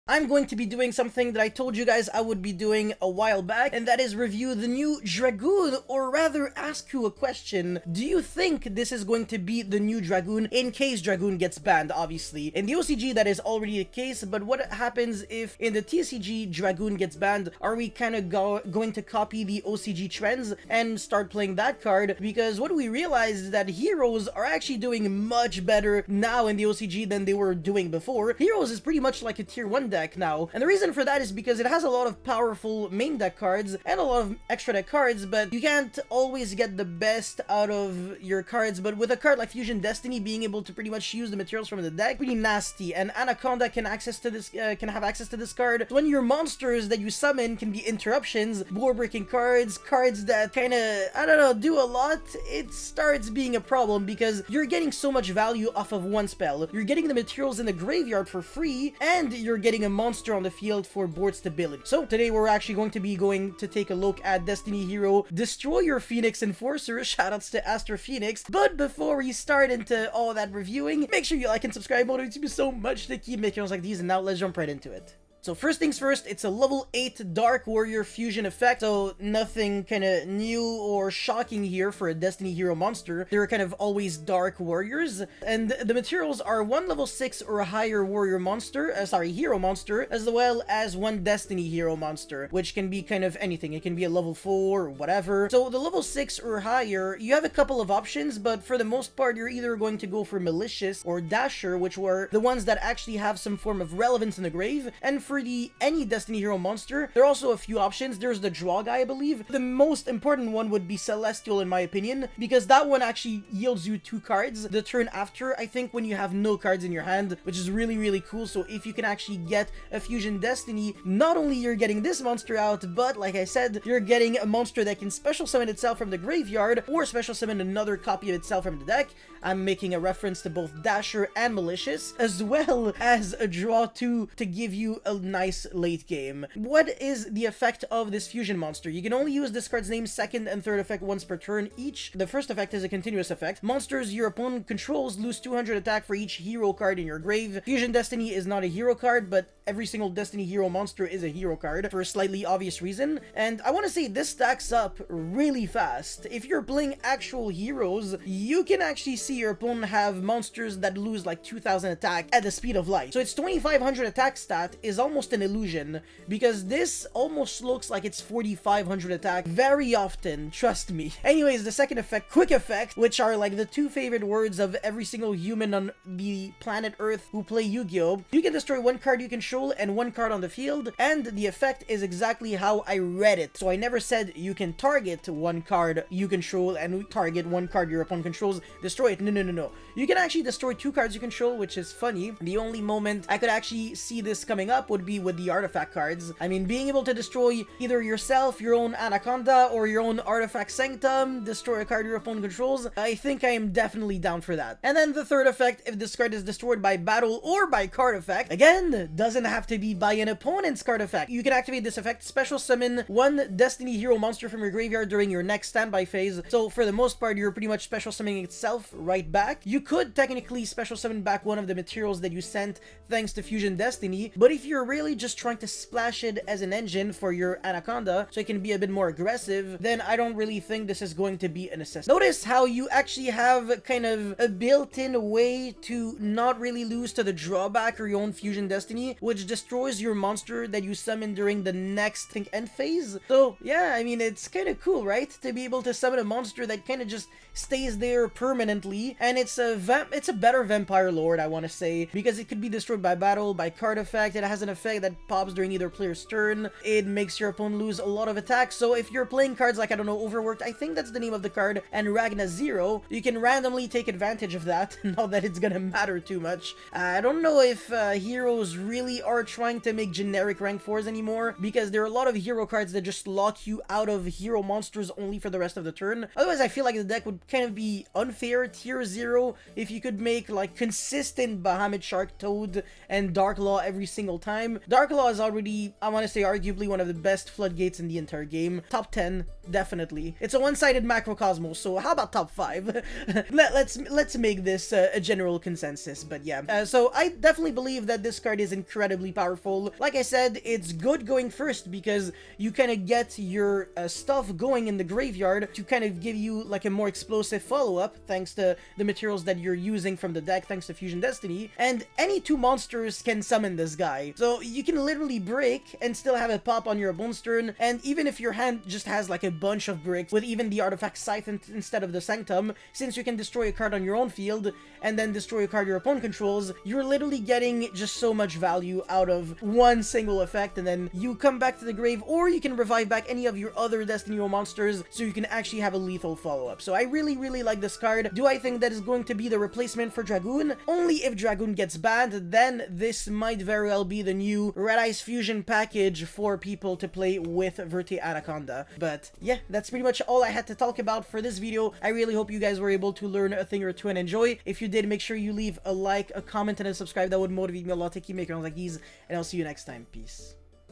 I'm going to be doing something that I told you guys I would be doing a while back, and that is review the new Dragoon, or rather ask you a question. Do you think this is going to be the new Dragoon in case Dragoon gets banned, obviously? In the OCG, that is already the case, but what happens if in the TCG Dragoon gets banned? Are we kind of going to copy the OCG trends and start playing that card? Because what we realized is that heroes are actually doing much better now in the OCG than they were doing before. Heroes is pretty much like a tier 1 deck now, and the reason for that is because it has a lot of powerful main deck cards and a lot of extra deck cards, but you can't always get the best out of your cards. But with a card like Fusion Destiny, being able to pretty much use the materials from the deck, pretty nasty, and Anaconda can have access to this card. So when your monsters that you summon can be interruptions, board breaking cards that kind of, I don't know, do a lot, it starts being a problem because you're getting so much value off of one spell. You're getting the materials in the graveyard for free, and you're getting a monster on the field for board stability. So today we're actually going to take a look at Destiny Hero Destroy Your Phoenix Enforcer. Shoutouts to Aster Phoenix. But before we start into all that reviewing, make sure you like and subscribe. It motivates me so much to keep making videos like these, and now let's jump right into it. So first things first, it's a level 8 Dark Warrior fusion effect, so nothing kind of new or shocking here for a Destiny Hero monster. They're kind of always Dark Warriors, and the materials are one level 6 or higher warrior monster, hero monster, as well as one Destiny Hero monster, which can be kind of anything. It can be a level 4 or whatever. So the level 6 or higher, you have a couple of options, but for the most part, you're either going to go for Malicious or Dasher, which were the ones that actually have some form of relevance in the grave, and for any Destiny Hero monster, there are also a few options. There's the draw guy, I believe. The most important one would be Celestial, in my opinion, because that one actually yields you 2 cards the turn after, I think, when you have no cards in your hand, which is really, really cool. So if you can actually get a Fusion Destiny, not only you're getting this monster out, but like I said, you're getting a monster that can special summon itself from the graveyard or special summon another copy of itself from the deck. I'm making a reference to both Dasher and Malicious, as well as a draw 2 to give you a nice late game. What is the effect of this fusion monster? You can only use this card's name second and third effect once per turn each. The first effect is a continuous effect. Monsters your opponent controls lose 200 attack for each hero card in your grave. Fusion Destiny is not a hero card, but every single Destiny Hero monster is a hero card for a slightly obvious reason. And I want to say this stacks up really fast. If you're playing actual heroes, you can actually see your opponent have monsters that lose like 2000 attack at the speed of light. So its 2500 attack stat is almost an illusion, because this almost looks like it's 4500 attack very often, trust me. Anyways, the second effect, Quick Effect, which are like the 2 favorite words of every single human on the planet Earth who play Yu-Gi-Oh! You can destroy 1 card you control and 1 card on the field, and the effect is exactly how I read it. So I never said you can target 1 card you control and target 1 card your opponent controls, destroy it. No. You can actually destroy 2 cards you control, which is funny. The only moment I could actually see this coming up would be with the artifact cards. I mean, being able to destroy either yourself, your own Anaconda, or your own Artifact Sanctum, destroy a card your opponent controls, I think I am definitely down for that. And then the third effect, if this card is destroyed by battle or by card effect, again, doesn't have to be by an opponent's card effect. You can activate this effect, special summon 1 Destiny Hero monster from your graveyard during your next standby phase. So for the most part, you're pretty much special summoning itself right back. You could technically special summon back one of the materials that you sent thanks to Fusion Destiny, but if you're really just trying to splash it as an engine for your Anaconda so it can be a bit more aggressive, then I don't really think this is going to be a necessity. Notice how you actually have kind of a built-in way to not really lose to the drawback or your own Fusion Destiny, which destroys your monster that you summon during the next, I think, end phase. So yeah, I mean, it's kind of cool, right? To be able to summon a monster that kind of just stays there permanently, and it's a better Vampire Lord, I want to say, because it could be destroyed by battle, by card effect. It has an effect that pops during either player's turn. It makes your opponent lose a lot of attacks. So if you're playing cards like, I don't know, Overworked, I think that's the name of the card, and Ragna Zero, you can randomly take advantage of that. Not that it's gonna matter too much. I don't know if heroes really are trying to make generic rank 4s anymore, because there are a lot of hero cards that just lock you out of hero monsters only for the rest of the turn. Otherwise, I feel like the deck would kind of be unfair, tier 0, if you could make like consistent Bahamut Shark, Toad, and Dark Law every single time. time. Dark Law is already, I want to say, arguably one of the best floodgates in the entire game. Top 10, definitely. It's a one-sided macrocosmos, so how about top 5? let's make this a general consensus, but yeah. So I definitely believe that this card is incredibly powerful. Like I said, it's good going first because you kind of get your stuff going in the graveyard to kind of give you like a more explosive follow-up thanks to the materials that you're using from the deck thanks to Fusion Destiny, and any 2 monsters can summon this guy. So you can literally break and still have it pop on your opponent's turn, and even if your hand just has like a bunch of bricks with even the artifact Scythe instead of the Sanctum, since you can destroy a card on your own field and then destroy a card your opponent controls, you're literally getting just so much value out of one single effect, and then you come back to the grave, or you can revive back any of your other Destiny monsters so you can actually have a lethal follow-up. So I really like this card. Do I think that is going to be the replacement for Dragoon? Only if Dragoon gets banned, then this might very well be the new Red Eyes Fusion package for people to play with Verte Anaconda. But yeah, that's pretty much all I had to talk about for this video. I really hope you guys were able to learn a thing or two and enjoy. If you did, make sure you leave a like, a comment, and a subscribe. That would motivate me a lot to keep making videos like these, and I'll see you next time. Peace.